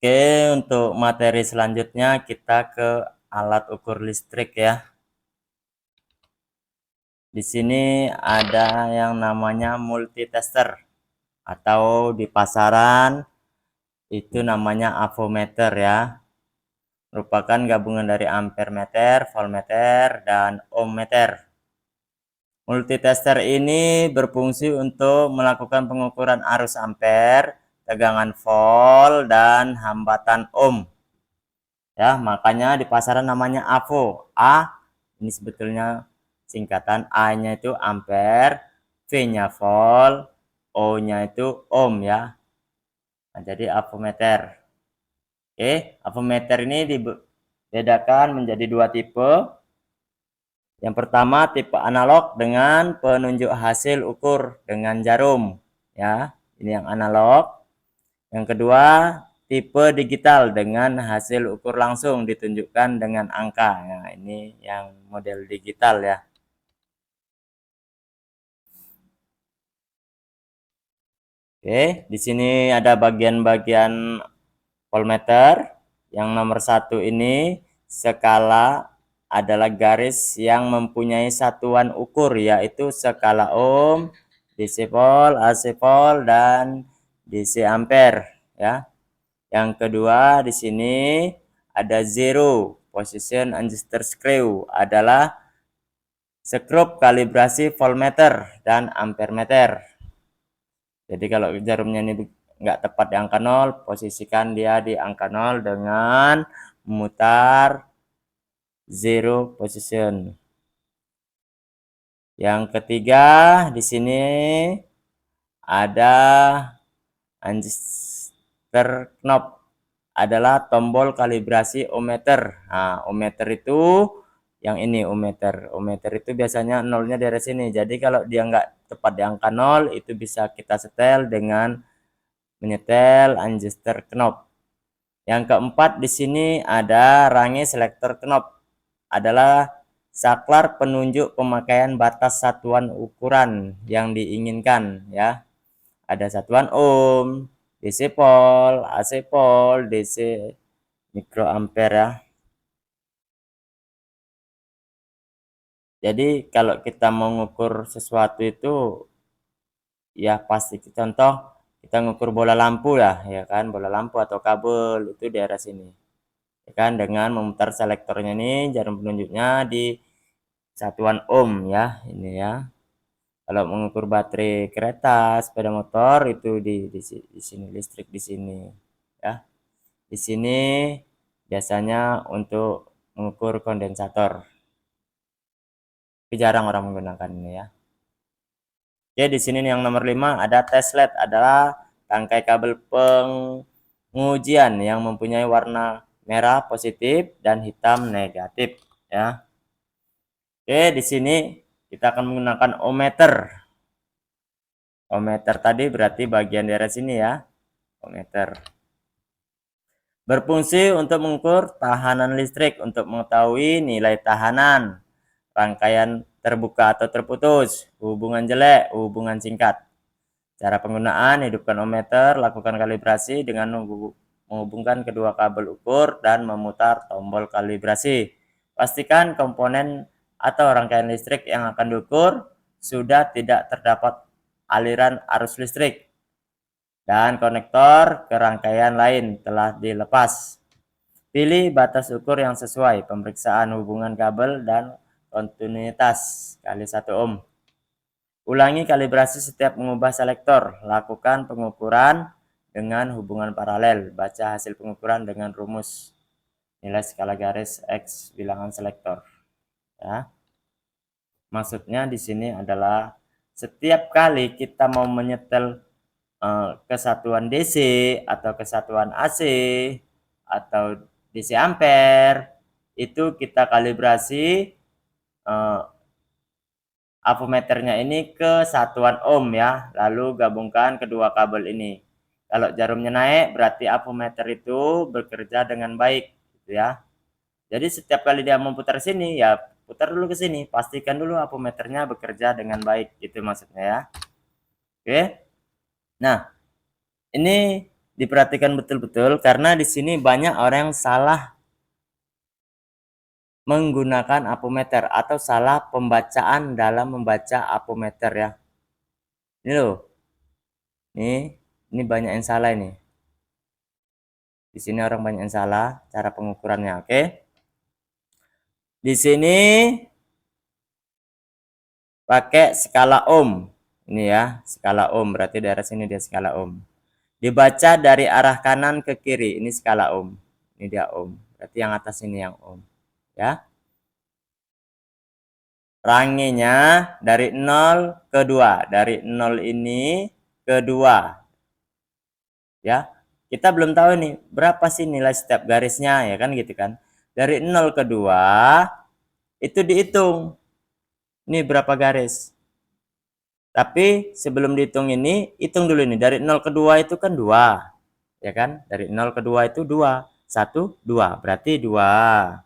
Oke, untuk materi selanjutnya kita ke alat ukur listrik ya. Di sini ada yang namanya multitester atau di pasaran itu namanya avometer ya. Merupakan gabungan dari ampermeter, voltmeter, dan ohmmeter. Multitester ini berfungsi untuk melakukan pengukuran arus ampere, tegangan volt, dan hambatan ohm. Ya, makanya di pasaran namanya AVO. A ini sebetulnya singkatan, A-nya itu ampere, V-nya volt, O-nya itu ohm ya. Nah, jadi avometer. Oke, avometer ini dibedakan menjadi dua tipe. Yang pertama tipe analog dengan penunjuk hasil ukur dengan jarum ya. Ini yang analog. Yang kedua tipe digital dengan hasil ukur langsung ditunjukkan dengan angka. Nah, ini yang model digital ya. Oke, di sini ada bagian-bagian voltmeter. Yang nomor satu ini skala adalah garis yang mempunyai satuan ukur yaitu skala ohm, DC volt, AC volt, dan DC ampere ya. Yang kedua di sini ada zero position adjuster screw adalah skrup kalibrasi voltmeter dan ampermeter. Jadi kalau jarumnya ini nggak tepat di angka 0, posisikan dia di angka 0 dengan memutar zero position. Yang ketiga di sini ada adjuster knob adalah tombol kalibrasi ohmmeter. Nah, ohmmeter itu yang ini ohmmeter. Ohmmeter itu biasanya nolnya dari sini. Jadi kalau dia nggak tepat di angka 0 itu bisa kita setel dengan menyetel adjuster knob. Yang keempat di sini ada range selector knob. Adalah saklar penunjuk pemakaian batas satuan ukuran yang diinginkan ya. Ada satuan ohm, DC volt, AC volt, DC mikroampere ya. Jadi kalau kita mau mengukur sesuatu itu ya pasti contoh kita ngukur bola lampu ya kan, bola lampu atau kabel itu di daerah sini. Ya kan, dengan memutar selektornya ini jarum penunjuknya di satuan ohm ya, ini ya. Kalau mengukur baterai kereta, sepeda motor itu di sini, listrik di sini ya. Di sini biasanya untuk mengukur kondensator. Tapi jarang orang menggunakan ini ya. Oke, di sini yang nomor 5 ada test LED adalah rangkai kabel pengujian yang mempunyai warna merah positif dan hitam negatif ya. Oke, di sini kita akan menggunakan ohmmeter. Ohmmeter tadi berarti bagian daerah sini ya. Ohmmeter berfungsi untuk mengukur tahanan listrik untuk mengetahui nilai tahanan rangkaian terbuka atau terputus, hubungan jelek, hubungan singkat. Cara penggunaan: hidupkan ohmmeter, lakukan kalibrasi dengan menghubungkan kedua kabel ukur dan memutar tombol kalibrasi. Pastikan komponen atau rangkaian listrik yang akan diukur sudah tidak terdapat aliran arus listrik dan konektor ke rangkaian lain telah dilepas. Pilih batas ukur yang sesuai, pemeriksaan hubungan kabel dan kontinuitas kali 1 ohm. Ulangi kalibrasi setiap mengubah selektor. Lakukan pengukuran dengan hubungan paralel. Baca hasil pengukuran dengan rumus nilai skala garis X bilangan selektor. Ya. Maksudnya di sini adalah setiap kali kita mau menyetel kesatuan DC atau kesatuan AC atau DC ampere itu kita kalibrasi avometernya ini ke satuan ohm ya, lalu gabungkan kedua kabel ini. Kalau jarumnya naik berarti avometer itu bekerja dengan baik gitu ya. Jadi setiap kali dia memutar sini ya putar dulu ke sini, pastikan dulu avometernya bekerja dengan baik gitu maksudnya ya. Oke. Nah, ini diperhatikan betul-betul karena di sini banyak orang yang salah menggunakan apometer atau salah pembacaan dalam membaca apometer ya. Ini loh. Ini banyak yang salah ini. Di sini orang banyak yang salah cara pengukurannya, oke? Di sini pakai skala ohm. Ini ya, skala ohm. Berarti daerah sini dia skala ohm. Dibaca dari arah kanan ke kiri. Ini skala ohm. Ini dia ohm. Berarti yang atas ini yang ohm. Ya. Ranginya dari 0 ke 2. Dari 0 ini ke 2. Ya. Kita belum tahu nih berapa sih nilai setiap garisnya ya kan gitu kan. Dari 0 ke 2 itu dihitung. Ini berapa garis? Tapi sebelum dihitung ini, hitung dulu ini. Dari 0 ke 2 itu kan 2. Ya kan? Dari 0 ke 2 itu 2. 1, 2. Berarti 2.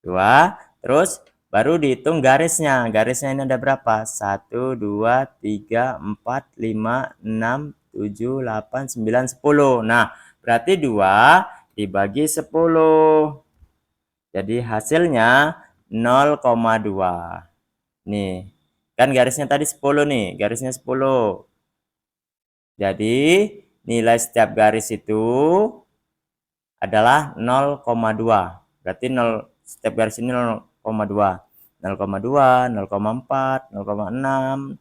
2. Terus baru dihitung garisnya. Garisnya ini ada berapa? 1, 2, 3, 4, 5, 6, 7, 8, 9, 10. Nah, berarti 2 dibagi 10. Jadi hasilnya 0,2. Nih, kan garisnya tadi 10 nih, garisnya 10. Jadi nilai setiap garis itu adalah 0,2. Berarti 0 setiap garis ini 0,2. 0,2, 0,4, 0,6,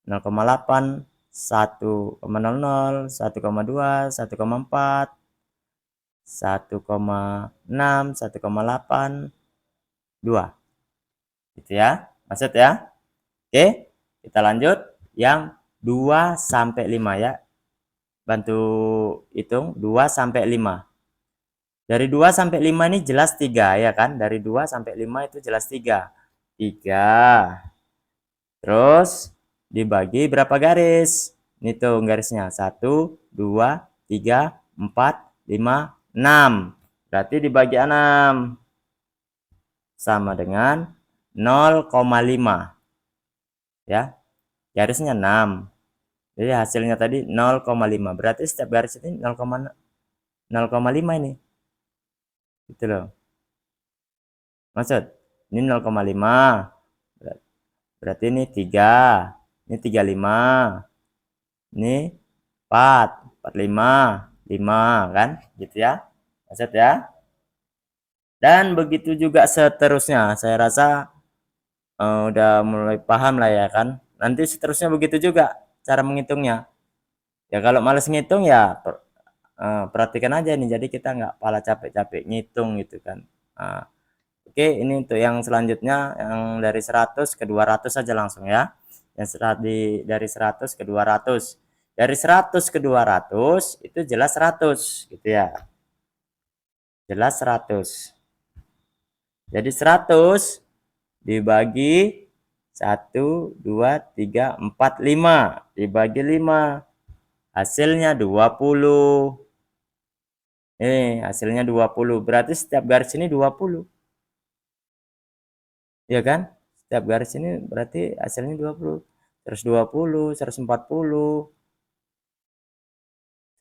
0,8, 1,00, 1,2, 1,4, 1,6, 1,8, 2. Gitu ya. Maksud ya? Oke, kita lanjut yang 2 sampai 5 ya. Bantu hitung 2 sampai 5. Dari 2 sampai 5 ini jelas 3 ya kan? Dari 2 sampai 5 itu jelas 3. 3. Terus dibagi berapa garis? Hitung garisnya. 1, 2, 3, 4, 5, 6. Berarti dibagi 6. Sama dengan 0,5. Ya. Garisnya 6. Jadi hasilnya tadi 0,5. Berarti setiap garis ini 0,5 ini. Gitu loh. Maksud, ini 0,5. Berarti ini 3. Ini 35. Ini 4. 45. 5 kan? Gitu ya. Maksud ya. Dan begitu juga seterusnya. Saya rasa udah mulai paham lah ya kan. Nanti seterusnya begitu juga cara menghitungnya. Ya kalau males ngitung ya perhatikan aja nih, jadi kita nggak pala capek-capek ngitung gitu kan. Oke, ini untuk yang selanjutnya yang dari 100 ke 200 saja langsung ya. Yang dari 100 ke 200. Dari 100 ke 200 itu jelas 100 gitu ya. Jelas 100. Jadi 100 dibagi 1, 2, 3, 4, 5. Dibagi 5. Hasilnya 20. Hasilnya 20. Berarti setiap garis ini 20. Ya kan? Setiap garis ini berarti hasilnya 20. 120, 140,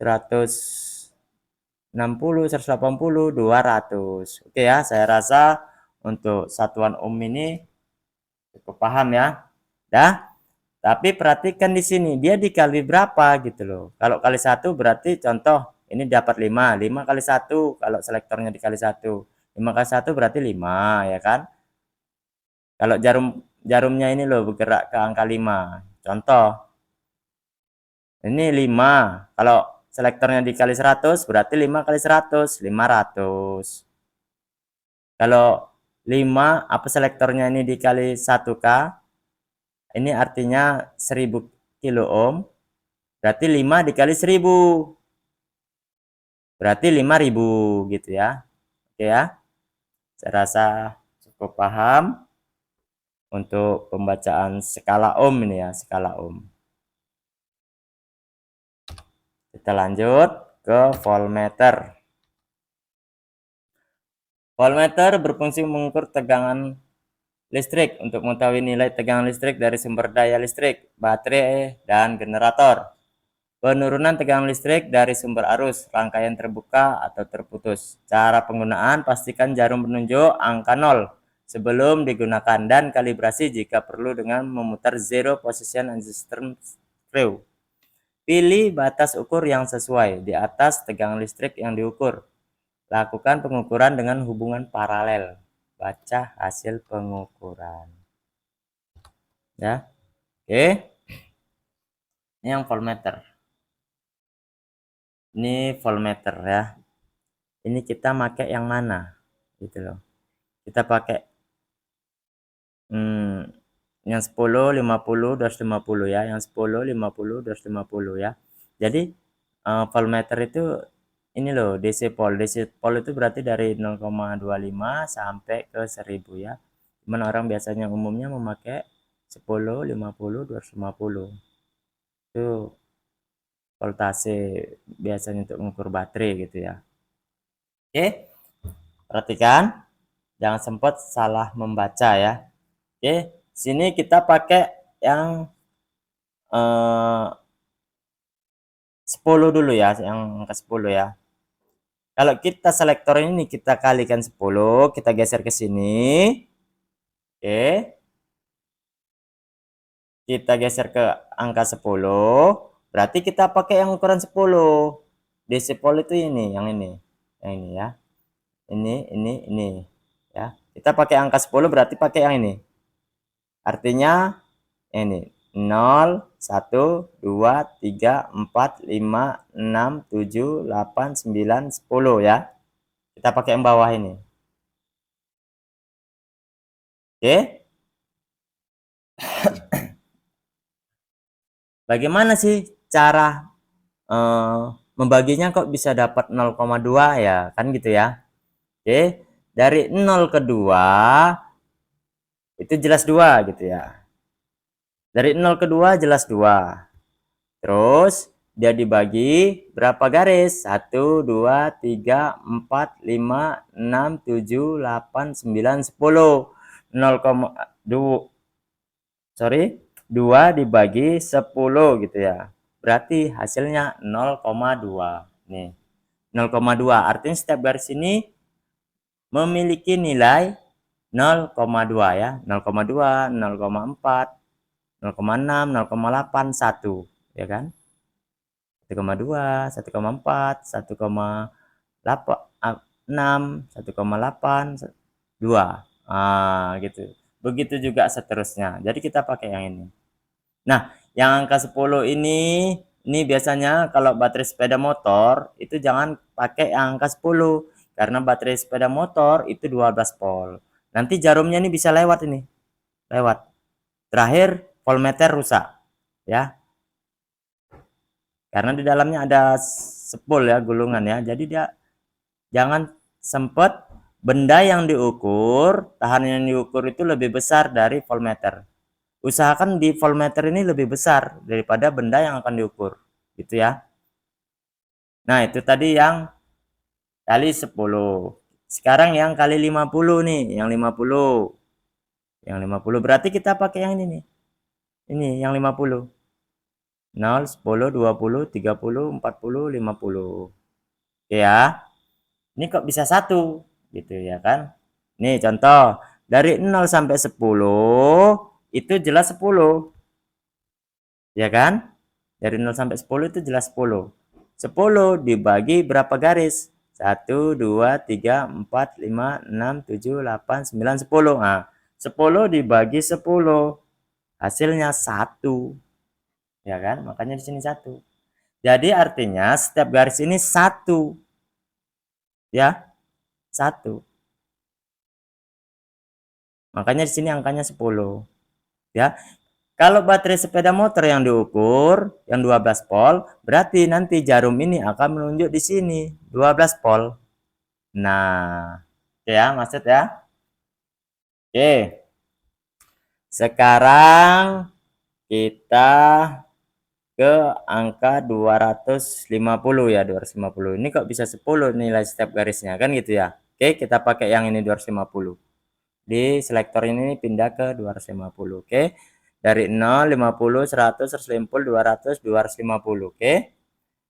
160, 180, 200. Oke ya, saya rasa untuk satuan ohm ini cukup paham ya. Dah. Tapi perhatikan di sini, dia dikali berapa gitu loh. Kalau kali 1 berarti contoh ini dapat 5. 5 kali 1 kalau selektornya dikali 1. 5 kali 1 berarti 5 ya kan? Kalau jarumnya ini loh bergerak ke angka 5. Contoh. Ini 5. Kalau selektornya dikali 100 berarti 5 kali 100, 500. Kalau 5 apa selektornya ini dikali 1K, ini artinya 1000 kilo ohm. Berarti 5 dikali 1000. Berarti 5000 gitu ya. Oke ya. Saya rasa cukup paham untuk pembacaan skala ohm ini ya, skala ohm. Kita lanjut ke voltmeter. Voltmeter berfungsi mengukur tegangan listrik untuk mengetahui nilai tegangan listrik dari sumber daya listrik, baterai, dan generator. Penurunan tegangan listrik dari sumber arus, rangkaian terbuka atau terputus. Cara penggunaan, pastikan jarum penunjuk angka 0 sebelum digunakan dan kalibrasi jika perlu dengan memutar zero position adjustment screw. Pilih batas ukur yang sesuai di atas tegangan listrik yang diukur. Lakukan pengukuran dengan hubungan paralel. Baca hasil pengukuran. Ya. Oke. Ini yang voltmeter. Ini voltmeter ya. Ini kita pakai yang mana? Gitu loh. Kita pakai yang 10, 50, 250 ya. Yang 10, 50, 250 ya. Jadi voltmeter itu ini loh, DC pol. DC pol itu berarti dari 0,25 sampai ke 1000 ya. Cuman orang biasanya umumnya memakai 10, 50, 250. Itu voltase biasanya untuk mengukur baterai gitu ya. Oke, perhatikan jangan sempat salah membaca ya. Oke, sini kita pakai yang 10 dulu ya, yang angka 10 ya. Kalau kita selektor ini kita kalikan 10, kita geser ke sini. Oke. Kita geser ke angka 10, berarti kita pakai yang ukuran 10. Desipol itu ini, yang ini. Yang ini ya. Ini ya. Kita pakai angka 10 berarti pakai yang ini. Artinya ini 0, 1, 2, 3, 4, 5, 6, 7, 8, 9, 10 ya. Kita pakai yang bawah ini. Oke. Bagaimana sih cara membaginya kok bisa dapat 0,2 ya, kan gitu ya. Oke, dari 0 ke 2 itu jelas 2 gitu ya. Dari 0 ke 2 jelas 2. Terus dia dibagi berapa garis? 1, 2, 3, 4, 5, 6, 7, 8, 9, 10. 0,2 2 dibagi 10 gitu ya. Berarti hasilnya 0,2. Nih. 0,2 artinya setiap garis ini memiliki nilai 0,2 ya. 0,2, 0,4, 0,6, 0,8, 1 ya kan. 1,2, 1,4, 1,6, 1,8, 2. Gitu. Begitu juga seterusnya. Jadi kita pakai yang ini. Nah, yang angka 10 ini biasanya kalau baterai sepeda motor itu jangan pakai yang angka 10 karena baterai sepeda motor itu 12 volt. Nanti jarumnya ini bisa lewat ini. Lewat. Terakhir voltmeter rusak ya. Karena di dalamnya ada spool ya, gulungan ya. Jadi dia jangan sempat benda yang diukur, tahanan yang diukur itu lebih besar dari voltmeter. Usahakan di voltmeter ini lebih besar daripada benda yang akan diukur gitu ya. Nah itu tadi yang kali 10. Sekarang yang kali 50 nih, yang 50. Yang 50 berarti kita pakai yang ini nih. Ini yang 50. 0, 10, 20, 30, 40, 50. Oke ya. Ini kok bisa 1 gitu ya kan. Nih contoh, dari 0 sampai 10 itu jelas 10. Ya kan? Dari 0 sampai 10 itu jelas 10. 10 dibagi berapa garis? 1, 2, 3, 4, 5, 6, 7, 8, 9, 10. Nah, 10 dibagi 10. Hasilnya 1. Ya kan? Makanya di sini 1. Jadi artinya setiap garis ini 1. Ya, 1. Makanya di sini angkanya 10. Ya. Kalau baterai sepeda motor yang diukur yang 12 volt, berarti nanti jarum ini akan menunjuk di sini 12 volt. Nah, oke ya, maksud ya. Oke. Sekarang kita ke angka 250 ya, 250. Ini kok bisa 10 nilai setiap garisnya kan gitu ya. Oke, kita pakai yang ini 250. Di selektor ini pindah ke 250. Oke. Dari 0, 50, 100, 150, 200, 250. Oke.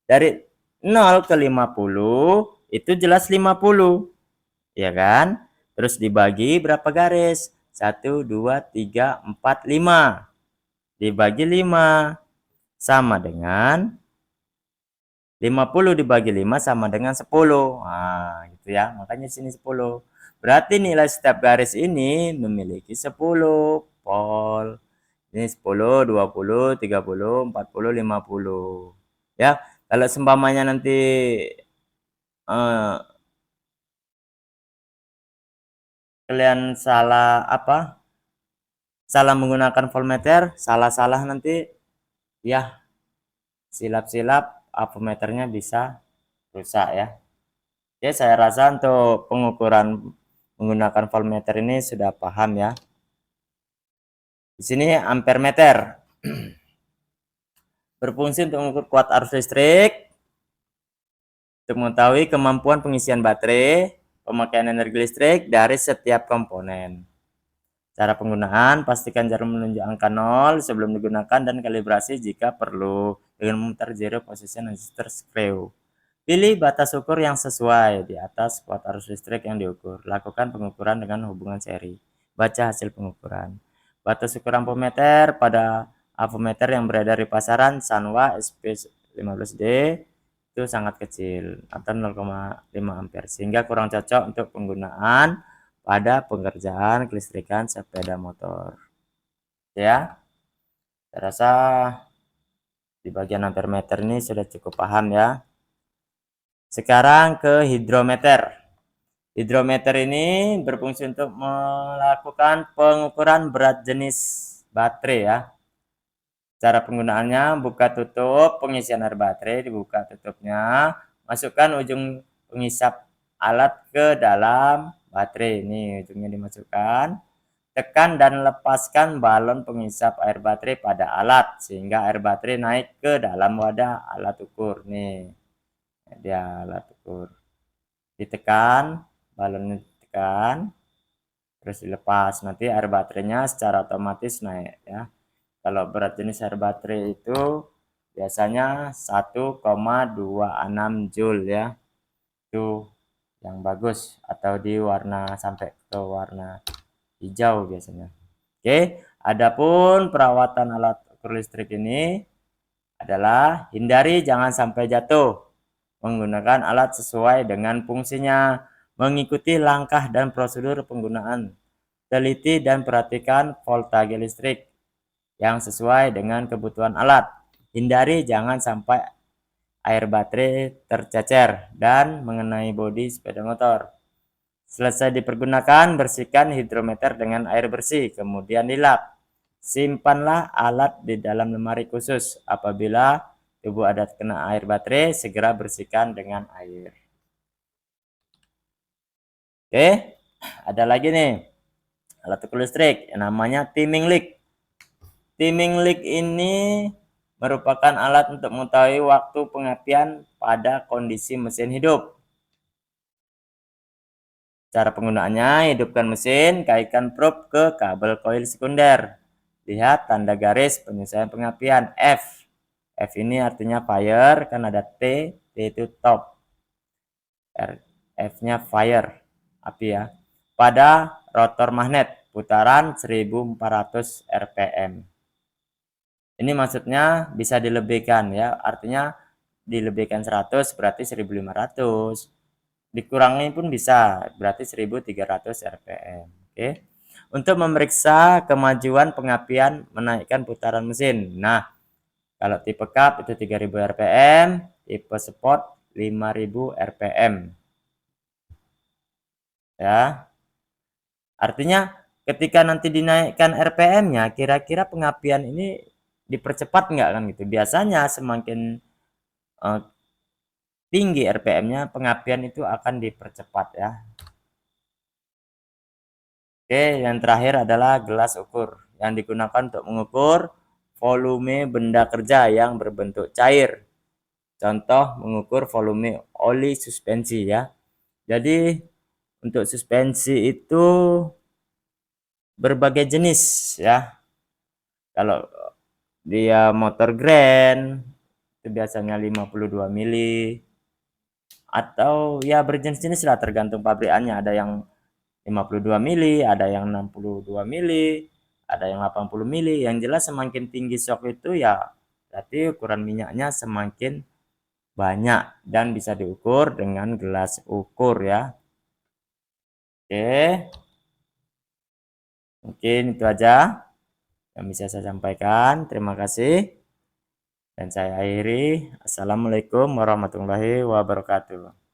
Dari 0 ke 50 itu jelas 50, ya kan? Terus dibagi berapa garis? 1, 2, 3, 4, 5. Dibagi 5 sama dengan 50 dibagi 5 sama dengan 10. Nah, gitu ya. Makanya sini 10. Berarti nilai setiap garis ini memiliki 10 pol. Ini 10, 20, 30, 40, 50. Ya, kalau seumpamanya nanti eh, kalian salah apa? Salah menggunakan voltmeter, salah-salah nanti ya silap-silap voltmeternya bisa rusak ya. Oke, saya rasa untuk pengukuran menggunakan voltmeter ini sudah paham ya. Di sini ampere meter berfungsi untuk mengukur kuat arus listrik, untuk mengetahui kemampuan pengisian baterai, pemakaian energi listrik dari setiap komponen. Cara penggunaan, pastikan jarum menunjuk angka 0 sebelum digunakan dan kalibrasi jika perlu dengan memutar zero position resistor screw. Pilih batas ukur yang sesuai di atas kuat arus listrik yang diukur. Lakukan pengukuran dengan hubungan seri. Baca hasil pengukuran. Batas ukur ampermeter pada ampermeter yang beredar di pasaran Sanwa SP15D itu sangat kecil atau 0,5 ampere sehingga kurang cocok untuk penggunaan pada pengerjaan kelistrikan sepeda motor. Ya, saya rasa di bagian ampere meter ini sudah cukup paham ya. Sekarang ke hidrometer. Hidrometer ini berfungsi untuk melakukan pengukuran berat jenis baterai ya. Cara penggunaannya, buka tutup pengisian air baterai, dibuka tutupnya, masukkan ujung pengisap alat ke dalam baterai. Ini ujungnya dimasukkan. Tekan dan lepaskan balon pengisap air baterai pada alat sehingga air baterai naik ke dalam wadah alat ukur. Nih, dia alat ukur. Ditekan, balonnya ditekan, terus dilepas. Nanti air baterainya secara otomatis naik ya. Kalau berat jenis air baterai itu biasanya 1,26 joule ya. Itu yang bagus atau di warna sampai ke warna hijau biasanya. Oke, adapun perawatan alat ukur listrik ini adalah hindari jangan sampai jatuh. Menggunakan alat sesuai dengan fungsinya, mengikuti langkah dan prosedur penggunaan, teliti dan perhatikan voltage listrik yang sesuai dengan kebutuhan alat. Hindari jangan sampai air baterai tercecer dan mengenai bodi sepeda motor. Selesai dipergunakan, bersihkan hidrometer dengan air bersih, kemudian dilap. Simpanlah alat di dalam lemari khusus. Apabila tubuh ada kena air baterai, segera bersihkan dengan air. Oke, ada lagi nih alat ukur listrik yang namanya timing leak. Timing leak ini merupakan alat untuk mengetahui waktu pengapian pada kondisi mesin hidup. Cara penggunaannya, hidupkan mesin, kaitkan probe ke kabel koil sekunder. Lihat tanda garis penyesuaian pengapian F. F ini artinya fire, kan ada T, T itu top. F-nya fire, api ya. Pada rotor magnet, putaran 1400 rpm. Ini maksudnya bisa dilebihkan ya, artinya dilebihkan 100 berarti 1500. Dikurangi pun bisa, berarti 1300 rpm. Oke. Untuk memeriksa kemajuan pengapian menaikkan putaran mesin. Nah, kalau tipe cup itu 3000 rpm, tipe sport 5000 rpm. Ya. Artinya ketika nanti dinaikkan rpm-nya, kira-kira pengapian ini dipercepat nggak kan gitu. Biasanya semakin tinggi rpm-nya, pengapian itu akan dipercepat ya. Oke, yang terakhir adalah gelas ukur yang digunakan untuk mengukur volume benda kerja yang berbentuk cair. Contoh mengukur volume oli suspensi ya. Jadi untuk suspensi itu berbagai jenis ya. Kalau dia motor grand itu biasanya 52 mili, atau ya berjenis-jenis lah tergantung pabrikannya. Ada yang 52 mili, ada yang 62 mili, ada yang 80 mili. Yang jelas semakin tinggi shock itu ya berarti ukuran minyaknya semakin banyak dan bisa diukur dengan gelas ukur ya. Oke, mungkin itu aja yang bisa saya sampaikan. Terima kasih dan saya akhiri. Assalamualaikum warahmatullahi wabarakatuh.